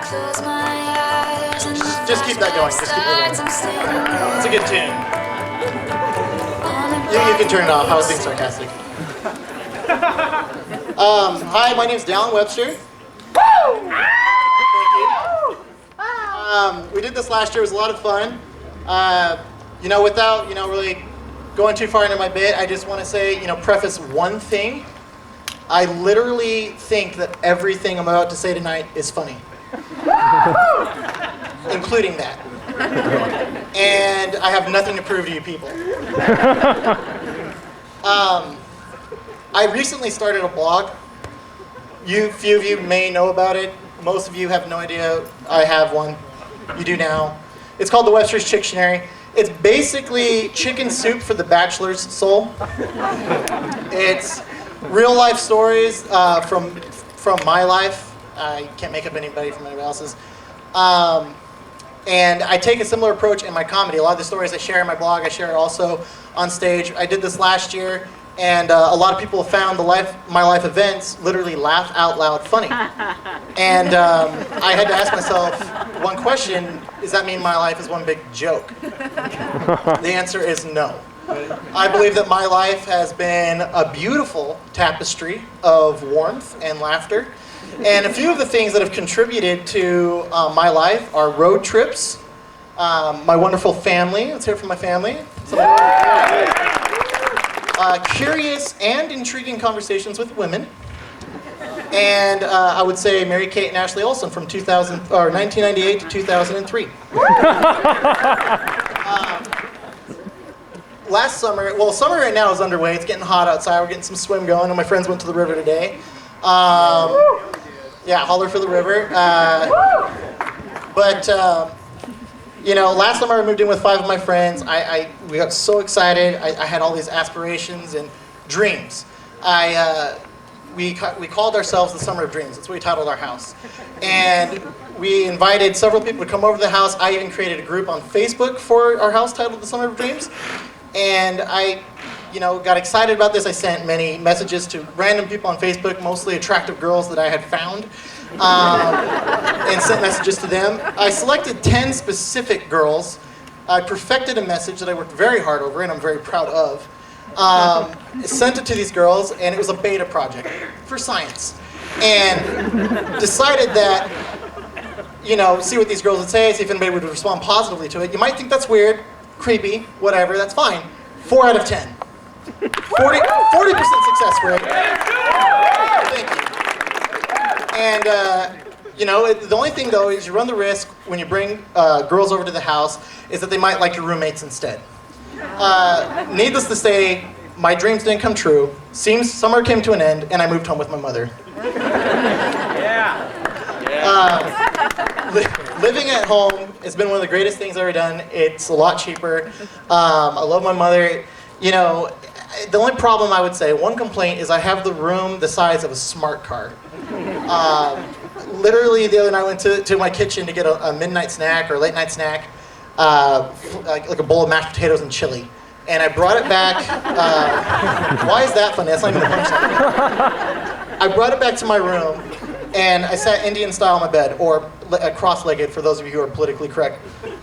Just keep that going. Just keep it going. It's a good tune. You can turn it off. I was being sarcastic. Hi, my name's Dallin Webster. Thank you. We did this last year. It was a lot of fun. Without really going too far into my bit, I just want to say, preface one thing. I literally think that everything I'm about to say tonight is funny. Including that. And I have nothing to prove to you people. I recently started a blog. Few of you may know about it. Most of you have no idea I have one. You do now. It's called the Webster's Chicktionary. It's basically chicken soup for the bachelor's soul. It's real life stories from my life. I can't make up anybody from anybody else's. And I take a similar approach in my comedy. A lot of the stories I share in my blog, I share also on stage. I did this last year, and a lot of people have found my life events literally laugh out loud funny. And I had to ask myself one question: does that mean my life is one big joke? The answer is no. I believe that my life has been a beautiful tapestry of warmth and laughter. And a few of the things that have contributed to my life are road trips, my wonderful family. Let's hear it from my family. Curious and intriguing conversations with women. And I would say Mary Kate and Ashley Olsen from 1998 to 2003. Last summer, summer right now is underway. It's getting hot outside. We're getting some swim going, and my friends went to the river today. Yeah, holler for the river. Last summer I moved in with 5 of my friends. We got so excited. I had all these aspirations and dreams. We called ourselves the Summer of Dreams. That's what we titled our house. And we invited several people to come over to the house. I even created a group on Facebook for our house titled the Summer of Dreams. And I got excited about this. I sent many messages to random people on Facebook, mostly attractive girls that I had found, and sent messages to them. I selected 10 specific girls. I perfected a message that I worked very hard over, and I'm very proud of. Sent it to these girls, and it was a beta project for science. And decided that, see what these girls would say, see if anybody would respond positively to it. You might think that's weird, creepy, whatever, that's fine. 4 out of 10. 40% success rate. Thank you. And, the only thing, though, is you run the risk when you bring girls over to the house is that they might like your roommates instead. Needless to say, my dreams didn't come true. Summer came to an end, and I moved home with my mother. Living at home has been one of the greatest things I've ever done. It's a lot cheaper. I love my mother. The only problem I would say, one complaint, is I have the room the size of a smart car. Literally the other night I went to my kitchen to get a midnight snack or a late night snack, like a bowl of mashed potatoes and chili. And I brought it back. Why is that funny? That's not even the punchline. I brought it back to my room, and I sat Indian style on my bed, or cross-legged for those of you who are politically correct.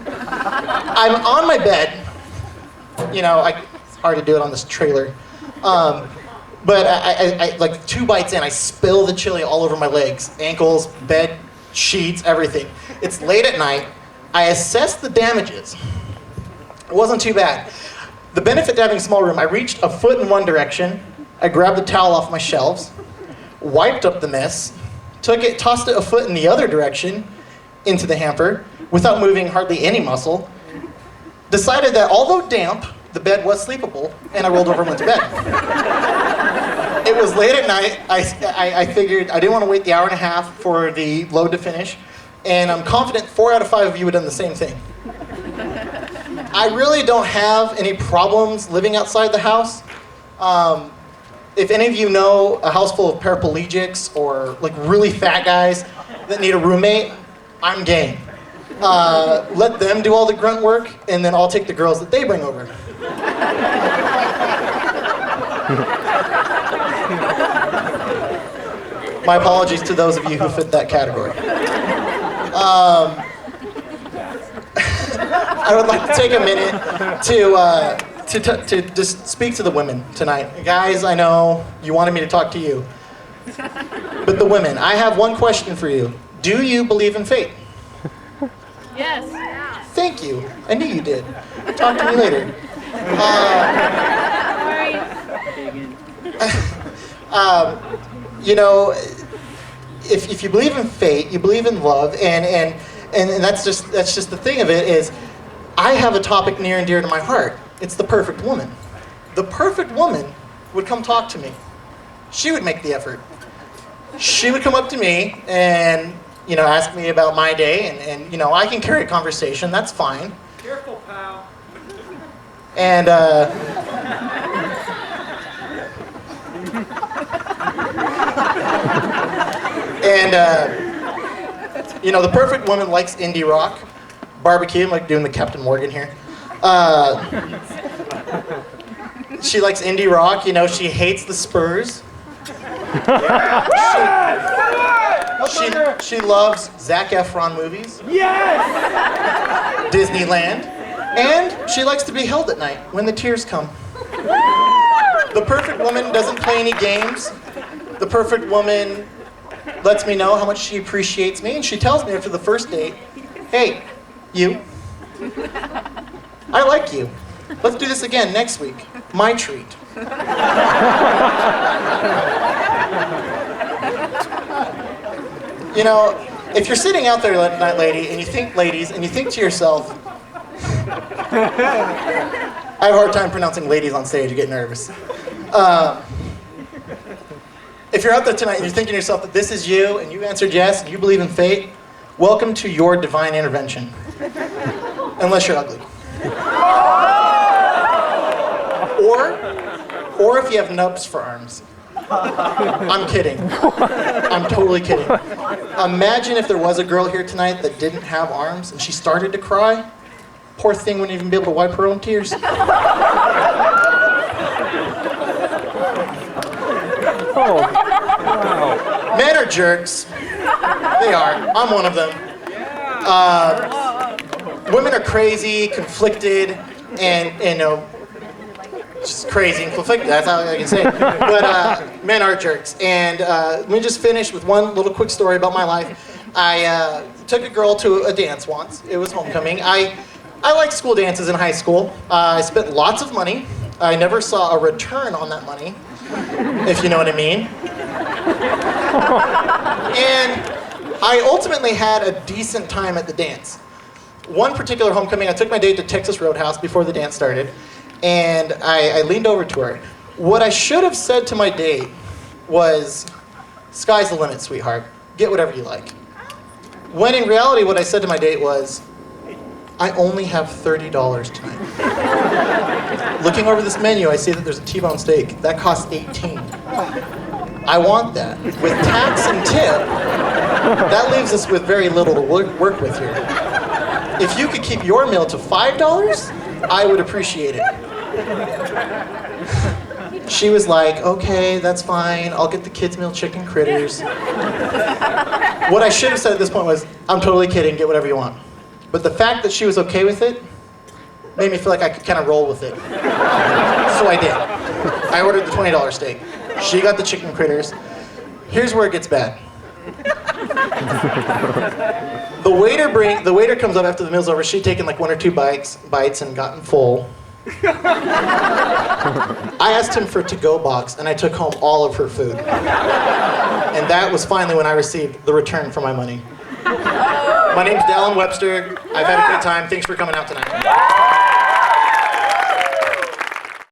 I'm on my bed. It's hard to do it on this trailer. But I like 2 bites in, I spill the chili all over my legs, ankles, bed, sheets, everything. It's late at night. I assessed the damages. It wasn't too bad. The benefit to having a small room, I reached a foot in one direction. I grabbed the towel off my shelves, wiped up the mess, tossed it a foot in the other direction into the hamper without moving hardly any muscle. Decided that although damp, the bed was sleepable, and I rolled over and went to bed. It was late at night. I figured I didn't want to wait the hour and a half for the load to finish, and I'm confident 4 out of 5 of you would have done the same thing. I really don't have any problems living outside the house. If any of you know a house full of paraplegics or like really fat guys that need a roommate, I'm game. Let them do all the grunt work, and then I'll take the girls that they bring over. My apologies to those of you who fit that category. I would like to take a minute to just speak to the women tonight. Guys, I know you wanted me to talk to you. But the women, I have one question for you. Do you believe in fate? Yes. Thank you. I knew you did. Talk to me later. You know, if you believe in fate, you believe in love, and that's just the thing of it is, I have a topic near and dear to my heart. It's the perfect woman. The perfect woman would come talk to me. She would make the effort. She would come up to me and, you know, ask me about my day, and you know, I can carry a conversation. That's fine. Careful, pal. And you know, the perfect woman likes indie rock, barbecue. I'm like doing the Captain Morgan here. She likes indie rock. You know, she hates the Spurs. She loves Zac Efron movies. Yes! Disneyland. And she likes to be held at night when the tears come. The perfect woman doesn't play any games. The perfect woman lets me know how much she appreciates me, and she tells me after the first date, hey, you, I like you. Let's do this again next week. My treat. You know, if you're sitting out there tonight, lady, and you think, ladies, and you think to yourself, I have a hard time pronouncing ladies on stage, I get nervous. If you're out there tonight and you're thinking to yourself that this is you, and you answered yes, and you believe in fate, welcome to your divine intervention. Unless you're ugly. Or if you have nubs for arms. I'm kidding. I'm totally kidding. Imagine if there was a girl here tonight that didn't have arms and she started to cry. Poor thing wouldn't even be able to wipe her own tears. Oh, wow. Men are jerks. They are. I'm one of them. Women are crazy, conflicted, and you know, just crazy and conflicted. That's all I can say. But men are jerks. And let me just finish with one little quick story about my life. I took a girl to a dance once. It was homecoming. I liked school dances in high school. I spent lots of money. I never saw a return on that money, if you know what I mean. And I ultimately had a decent time at the dance. One particular homecoming, I took my date to Texas Roadhouse before the dance started, and I leaned over to her. What I should have said to my date was, sky's the limit, sweetheart. Get whatever you like. When in reality, what I said to my date was, I only have $30 tonight. Looking over this menu, I see that there's a T-bone steak. That costs $18. I want that. With tax and tip, that leaves us with very little to work with here. If you could keep your meal to $5, I would appreciate it. She was like, okay, that's fine. I'll get the kids' meal chicken critters. What I should have said at this point was, I'm totally kidding, get whatever you want. But the fact that she was okay with it made me feel like I could kind of roll with it. So I did. I ordered the $20 steak. She got the chicken critters. Here's where it gets bad. The waiter comes up after the meal's over. She'd taken like one or two bites and gotten full. I asked him for a to-go box, and I took home all of her food. And that was finally when I received the return for my money. My name's Dallin Webster. I've had a good time. Thanks for coming out tonight.